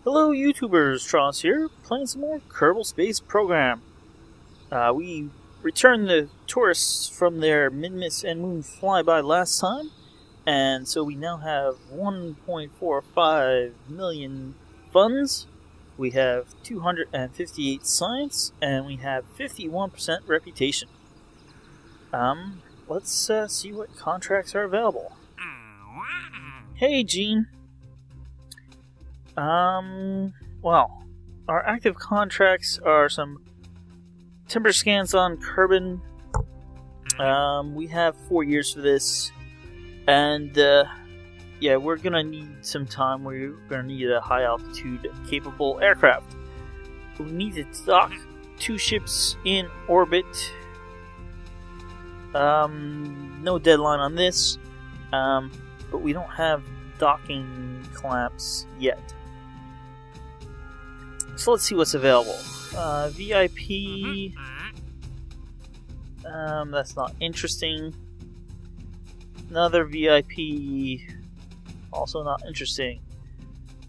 Hello YouTubers, Tross here, playing some more Kerbal Space Program. We returned the tourists from their Minmus and Moon flyby last time, and so we now have 1.45 million funds, we have 258 science, and we have 51% reputation. Let's see what contracts are available. Hey Gene. Well, our active contracts are some temperature scans on Kerbin. We have 4 years for this, and yeah, we're gonna need some time. We're gonna need a high altitude capable aircraft. We need to dock 2 ships in orbit. No deadline on this, but we don't have docking clamps yet. So let's see what's available. VIP. That's not interesting. Another VIP. Also not interesting.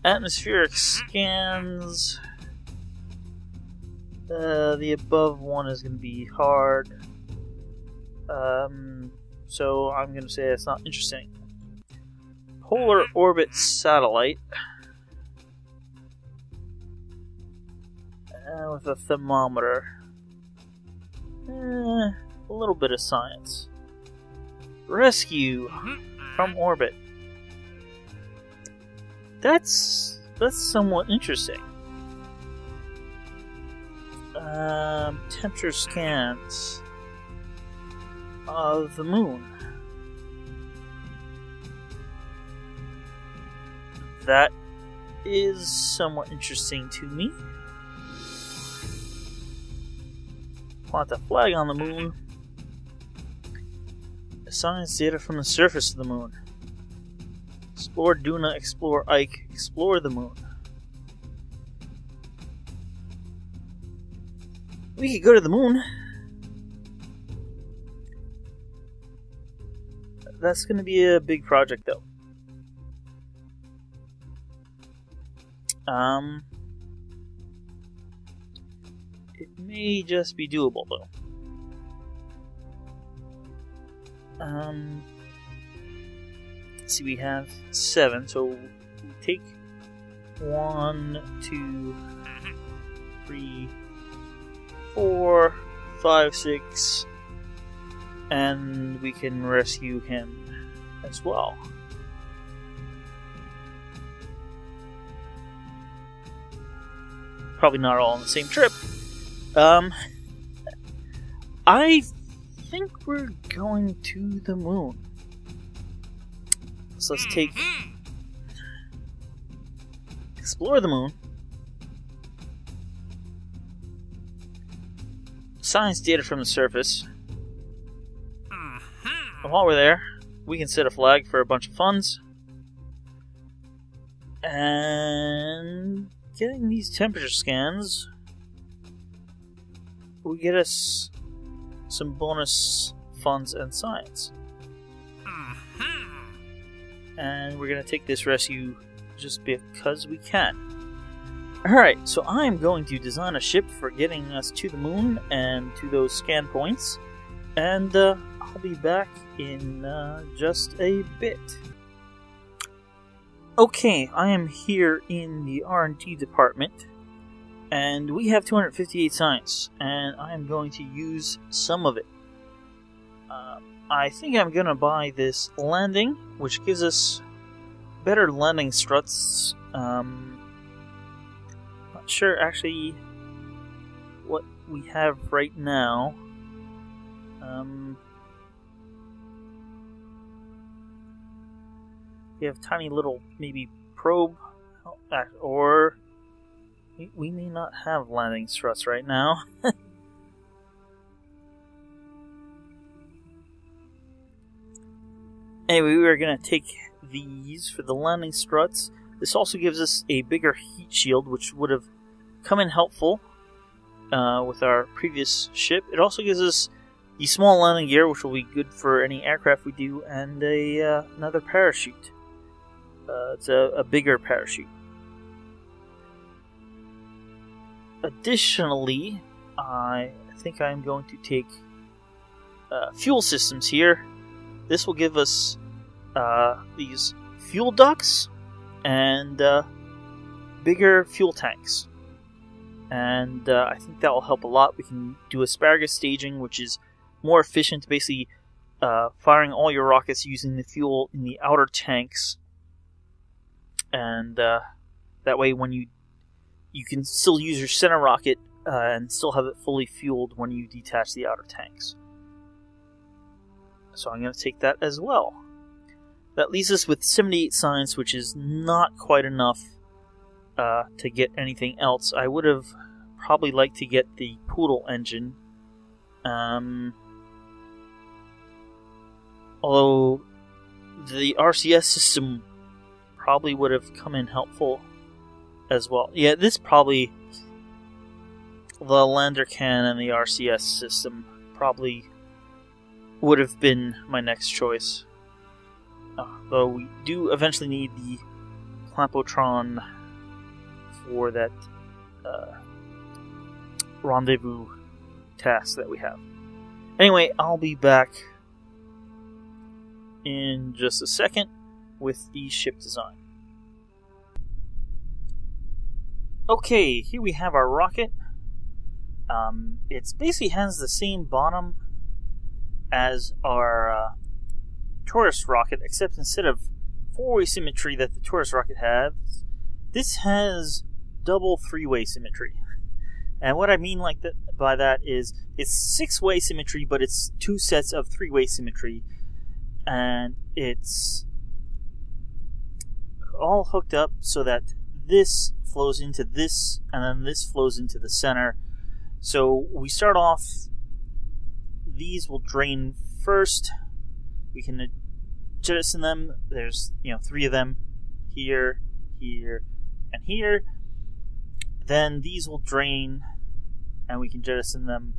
Atmospheric scans. The above one is going to be hard. So I'm going to say it's not interesting. Polar orbit satellite. With a thermometer. A little bit of science. Rescue from orbit. That's somewhat interesting. Temperature scans of the moon. That is somewhat interesting to me. Plot the flag on the moon. Science data from the surface of the moon. Explore Duna, explore Ike, explore the moon. We could go to the moon. That's going to be a big project, though. It may just be doable, though. Let's see, we have 7, so we take 1, 2, 3, 4, 5, 6, and we can rescue him as well. Probably not all on the same trip. I think we're going to the moon. So let's take... explore the moon. Science data from the surface. And while we're there, we can set a flag for a bunch of funds. And getting these temperature scans will get us some bonus funds and science. And we're going to take this rescue just because we can. Alright, so I'm going to design a ship for getting us to the moon and to those scan points. And I'll be back in just a bit. Okay, I am here in the R&D department. And we have 258 science, and I am going to use some of it. I think I'm going to buy this landing, which gives us better landing struts. Not sure actually what we have right now. We have tiny little, maybe, probe, or... we may not have landing struts right now. Anyway, we are going to take these for the landing struts. This also gives us a bigger heat shield, which would have come in helpful with our previous ship. It also gives us the small landing gear, which will be good for any aircraft we do, and another parachute. It's a bigger parachute. additionally, I think I'm going to take fuel systems here. This will give us these fuel ducts and bigger fuel tanks. And I think that will help a lot. We can do asparagus staging, which is more efficient, basically firing all your rockets using the fuel in the outer tanks. And that way when you can still use your center rocket and still have it fully fueled when you detach the outer tanks. So I'm going to take that as well. That leaves us with 78 science, which is not quite enough to get anything else. I would have probably liked to get the Poodle engine. Although the RCS system probably would have come in helpful as well. Yeah, this probably, the lander can and the RCS system probably would have been my next choice. Though we do eventually need the Clampotron for that rendezvous task that we have. Anyway, I'll be back in just a second with the ship design. Okay, here we have our rocket. It basically has the same bottom as our tourist rocket, except instead of four-way symmetry that the tourist rocket has, this has double three-way symmetry. And what I mean by that is it's six-way symmetry, but it's two sets of three-way symmetry, and it's all hooked up so that this flows into this, and then this flows into the center. So we start off, these will drain first. We can jettison them. There's, three of them, here, here, and here. Then these will drain, and we can jettison them,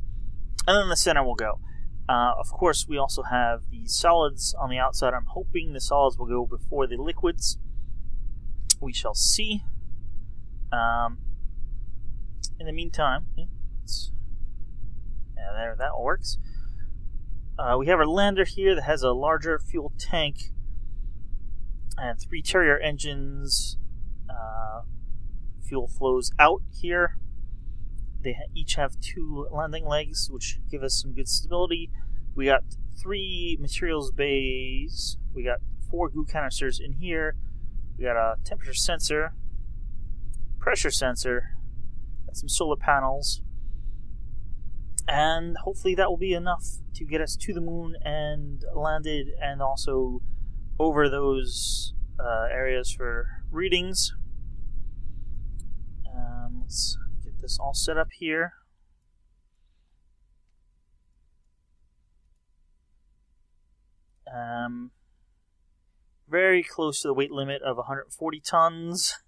and then the center will go. Of course, we also have the solids on the outside. I'm hoping the solids will go before the liquids. We shall see. In the meantime, there, that works. We have our lander here that has a larger fuel tank and 3 Terrier engines. Fuel flows out here. They each have 2 landing legs, which give us some good stability. We got 3 materials bays. We got 4 goo canisters in here. We got a temperature sensor, pressure sensor, and some solar panels. And hopefully that will be enough to get us to the moon and landed, and also over those areas for readings. Let's get this all set up here. Very close to the weight limit of 140 tons.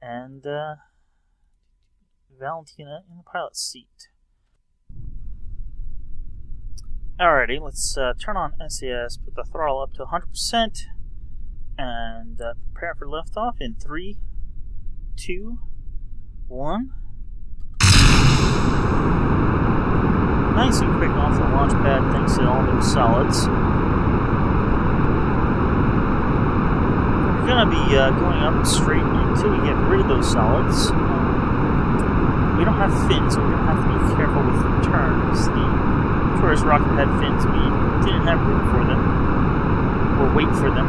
And Valentina in the pilot's seat. Alrighty, let's turn on SAS, put the throttle up to 100%, and prepare for liftoff in 3, 2, 1. Nice and quick off the launch pad thanks to all those solids. We're going to be going up straight until we get rid of those solids. We don't have fins, so we're going to have to be careful with the turns. The tourist rocket had fins, we didn't have room for them, or wait for them.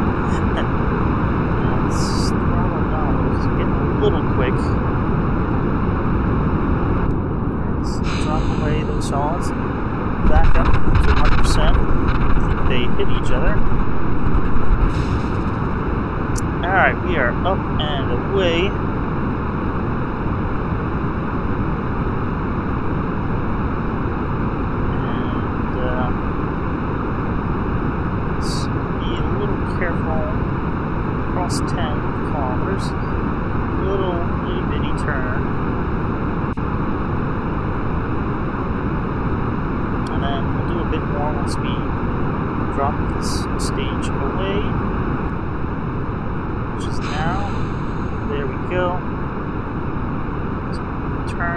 Let's throttle down, it's getting a little quick. Let's drop away those solids, back up to 100%. I think they hit each other. Alright, we are up and away. Careful, across 10 kilometers, little itty bitty turn, and then we'll do a bit more once we drop this stage away, which is now. There we go. So turn.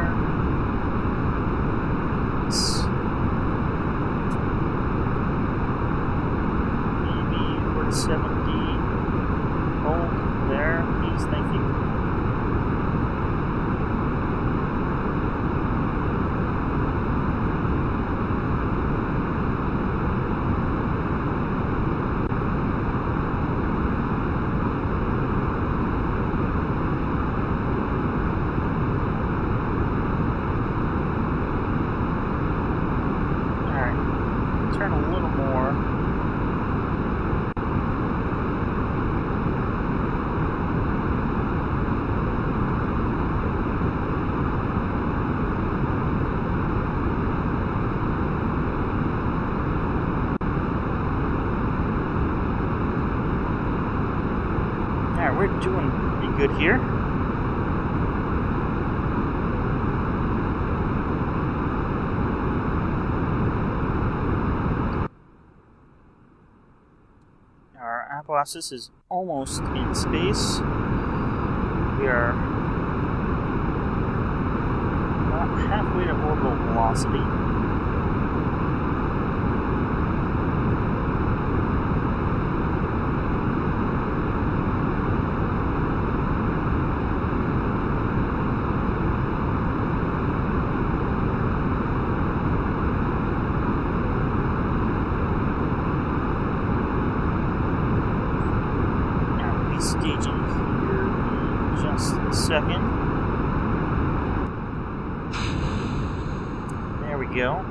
Alright, we're doing pretty good here. Our asparagus is almost in space. We are about halfway to orbital velocity. Staging here in just a second. There we go.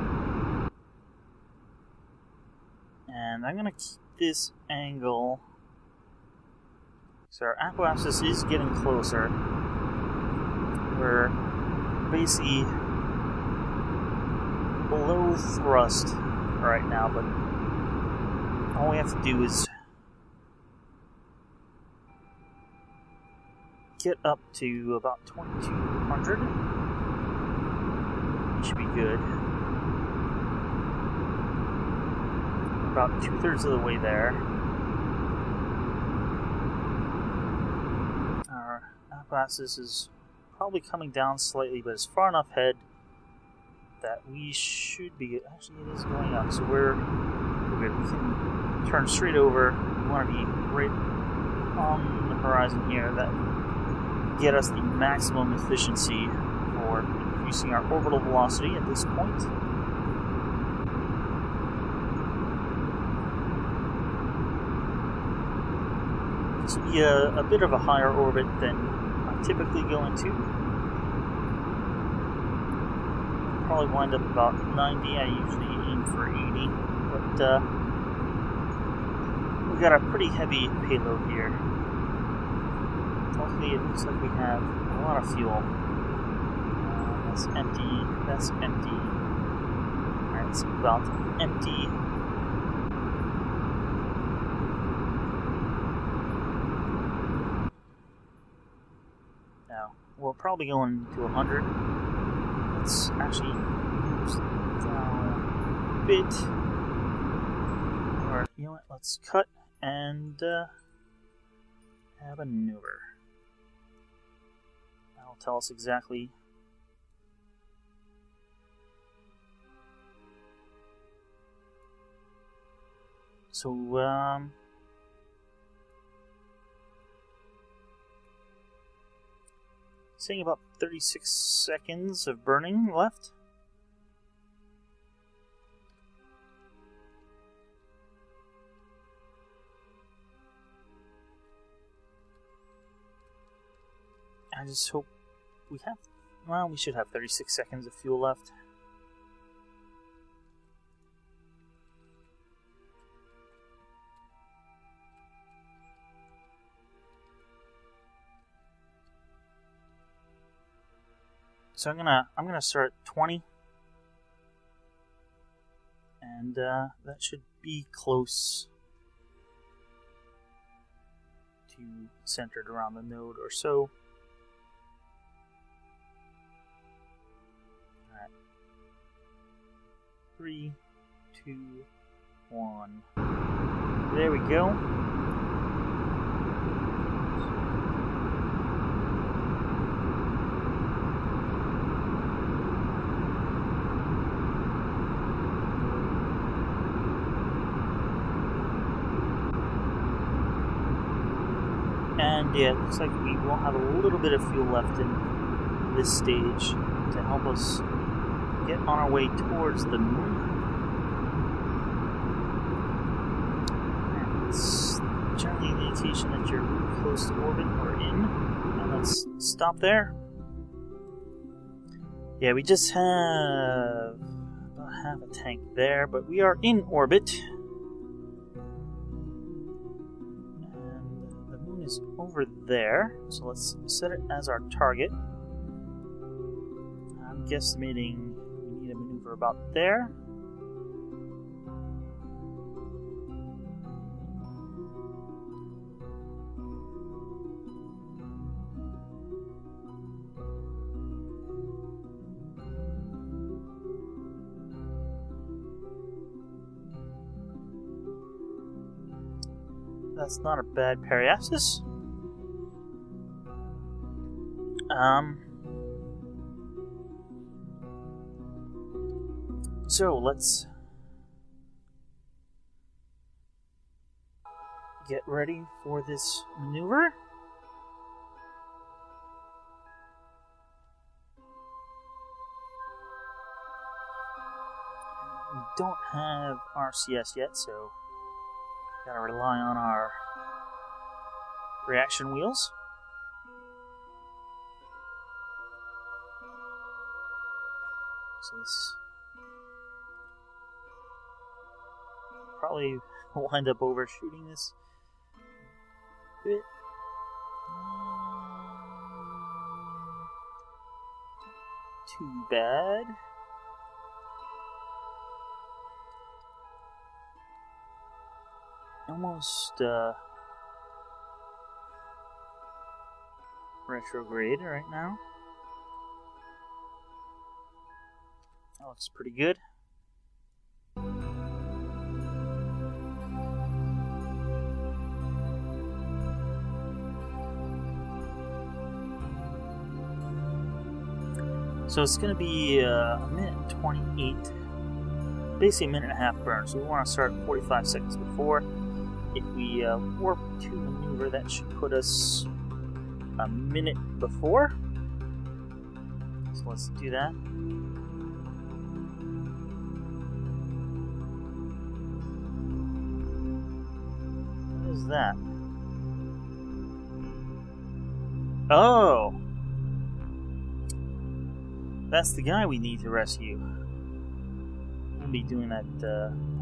And I'm going to keep this angle. So our asparagus is getting closer. We're basically below thrust right now, but all we have to do is get up to about 2200. Should be good. About 2/3 of the way there. Our asparagus is probably coming down slightly, but it's far enough ahead that we should be good. Actually, it is going up, so we're good. We can turn straight over. We want to be right on the horizon here. That get us the maximum efficiency for increasing our orbital velocity at this point. This will be a bit of a higher orbit than I typically go into. I'll probably wind up about 90. I usually aim for 80, but we got a pretty heavy payload here. Luckily, it looks like we have a lot of fuel. That's empty. That's empty. Alright, it's about empty. Now, we're probably going to 100. Let's actually move down a bit. Or, you know what, let's cut and have a maneuver. That'll tell us exactly. So, saying about 36 seconds of burning left. I just hope we have, well, we should have 36 seconds of fuel left. So I'm gonna start at 20, and that should be close to centered around the node or so. All right, 3, 2, 1. There we go. And yeah, it looks like we will have a little bit of fuel left in this stage to help us get on our way towards the moon. And it's generally an indication that you're really close to orbit or in. And let's stop there. Yeah, we just have about half a tank there, but we are in orbit. Is over there, so let's set it as our target. I'm guesstimating we need a maneuver about there. That's not a bad periapsis. So let's get ready for this maneuver. We don't have RCS yet, so gotta rely on our reaction wheels. So this probably will wind up overshooting this bit. Too bad. Almost retrograde right now. That looks pretty good. So it's going to be a minute and 28, basically a minute and a half burn. So we want to start 45 seconds before. If we warp to maneuver, that should put us a minute before. So let's do that. What is that? Oh! That's the guy we need to rescue. We'll be doing that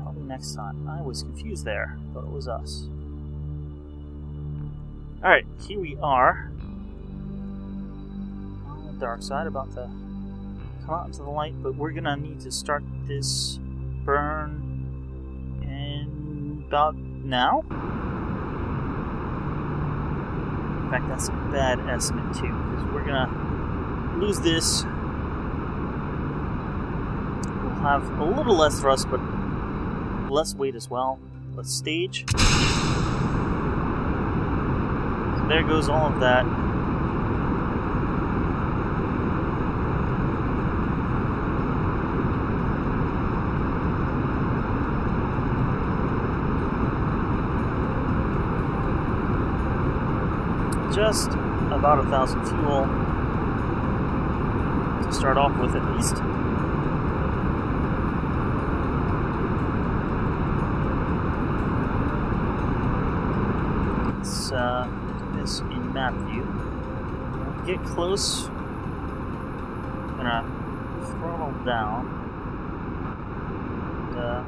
probably next time. I was confused there. Thought it was us. Alright, here we are. On the dark side, about to come out into the light, but we're gonna need to start this burn in about now. In fact, that's a bad estimate too, because we're gonna lose this. Have a little less thrust, but less weight as well. Let's stage. So there goes all of that. Just about 1,000 fuel to start off with, at least. Do this in map view. When we get close, I'm gonna throttle down. And,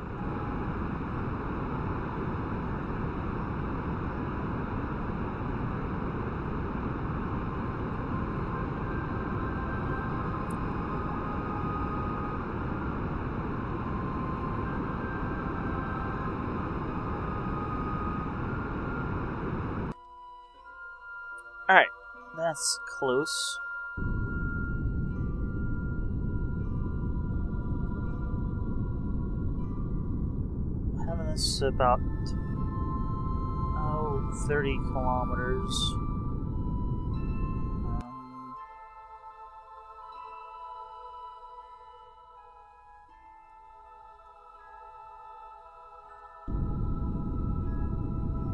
Alright, that's close. Having this about 30 kilometers.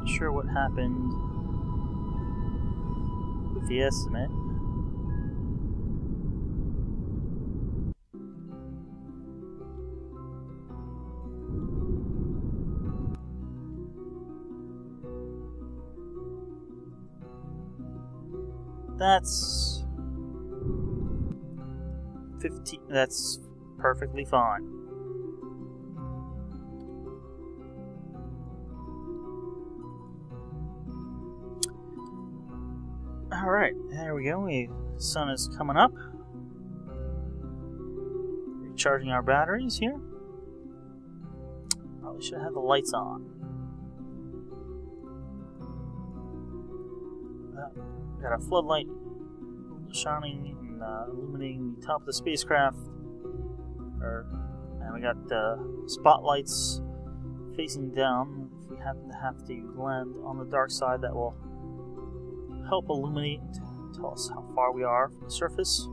Not sure what happened with the estimate. That's 15. That's perfectly fine. Alright, there we go. The sun is coming up. Recharging our batteries here. Probably should have the lights on. Got a floodlight shining and illuminating the top of the spacecraft. And we got spotlights facing down. If we happen to have to land on the dark side, that will help illuminate and tell us how far we are from the surface.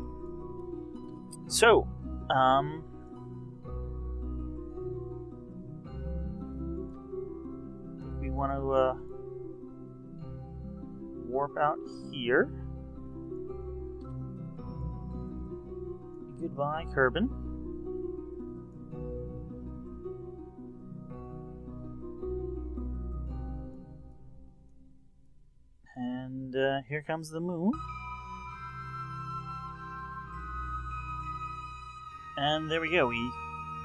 So, we want to warp out here. Goodbye, Kerbin. And here comes the moon. And there we go. We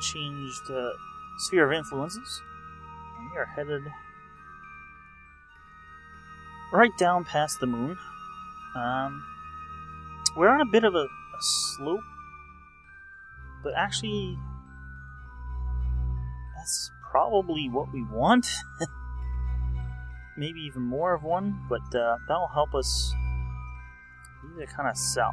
changed sphere of influences. And we are headed right down past the moon. We're on a bit of a slope, but actually that's probably what we want. Maybe even more of one, but that'll help us either kind of south.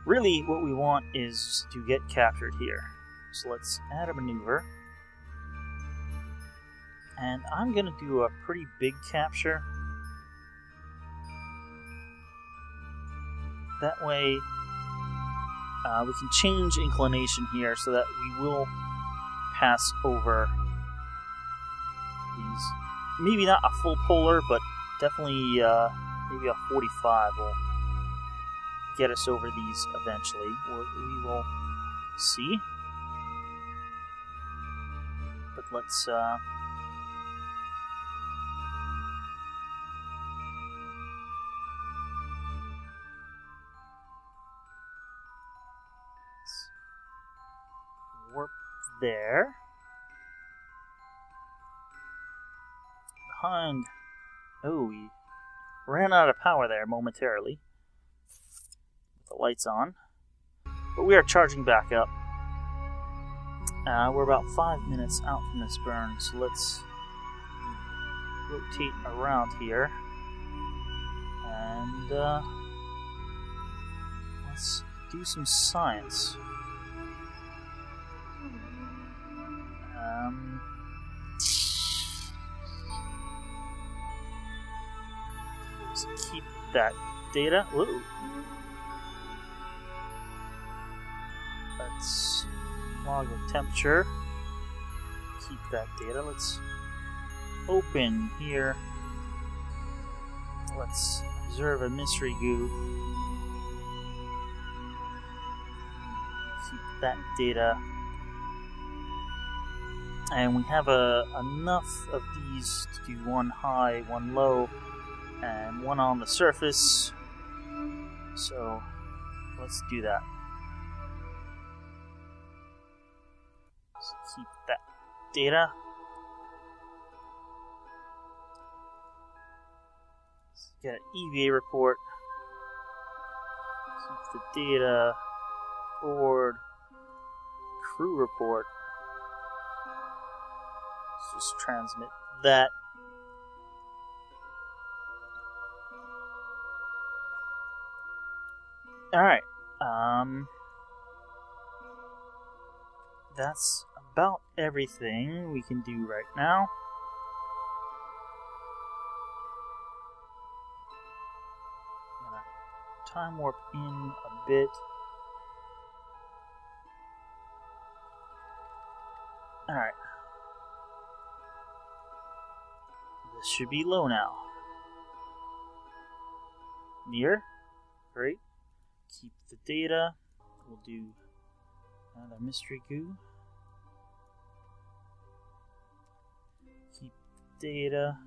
Really, what we want is to get captured here. So let's add a maneuver. And I'm going to do a pretty big capture. That way, we can change inclination here so that we will pass over these. Maybe not a full polar, but definitely maybe a 45 will get us over these eventually. We will see. But let's warp there. Behind. Oh, we ran out of power there momentarily. With the lights on. But we are charging back up. We're about 5 minutes out from this burn, so let's rotate around here. And let's do some science. Let's keep that data. Whoa. Let's log the temperature. Keep that data. Let's open here. Let's observe a mystery goo. Keep that data. And we have enough of these to do one high, one low, and one on the surface. So let's do that. So keep that data. Let's get an EVA report. Keep the data. Board. Crew report. Let's just transmit that. Alright, that's about everything we can do right now. I'm gonna time warp in a bit. Alright. This should be low now. Near. Great. Keep the data. We'll do another mystery goo. Keep the data.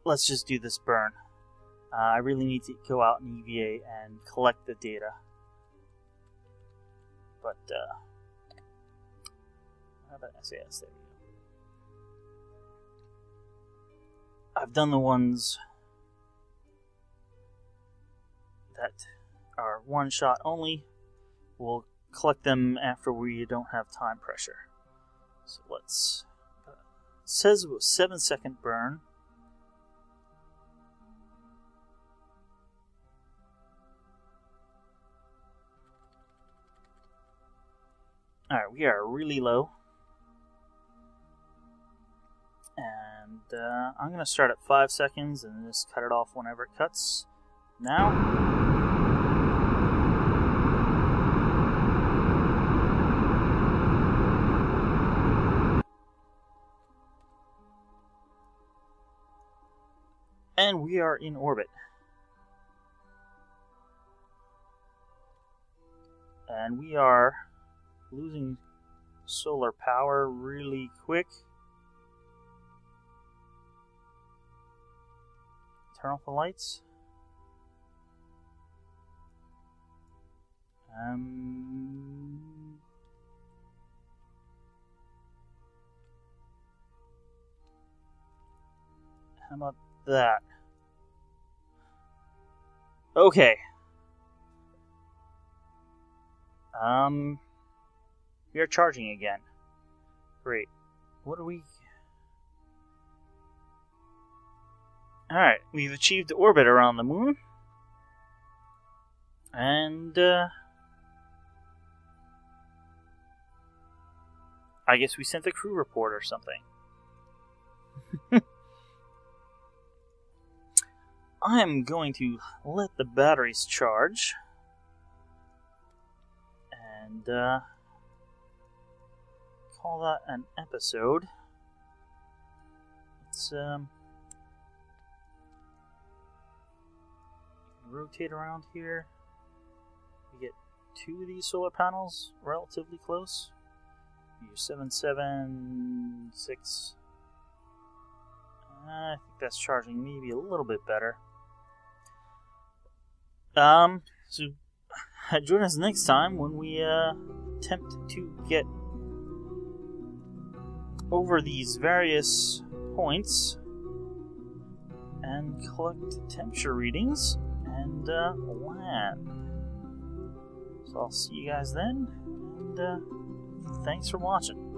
Let's just do this burn. I really need to go out in EVA and collect the data. But, how about SAS? There we go. I've done the ones that are one shot only. We'll collect them after we don't have time pressure. So let's... it says it was 7-second burn. Alright, we are really low. And I'm going to start at 5 seconds and just cut it off whenever it cuts. Now. And we are in orbit. And we are losing solar power really quick. Turn off the lights. How about that? Okay. We are charging again. Great. What are we... Alright, we've achieved orbit around the moon. And, I guess we sent a crew report or something. I am going to let the batteries charge. And, call that an episode. Let's, rotate around here. We get 2 of these solar panels relatively close. 7, 7, 6. I think that's charging maybe a little bit better. So join us next time when we attempt to get over these various points and collect temperature readings and land. So I'll see you guys then, and thanks for watching.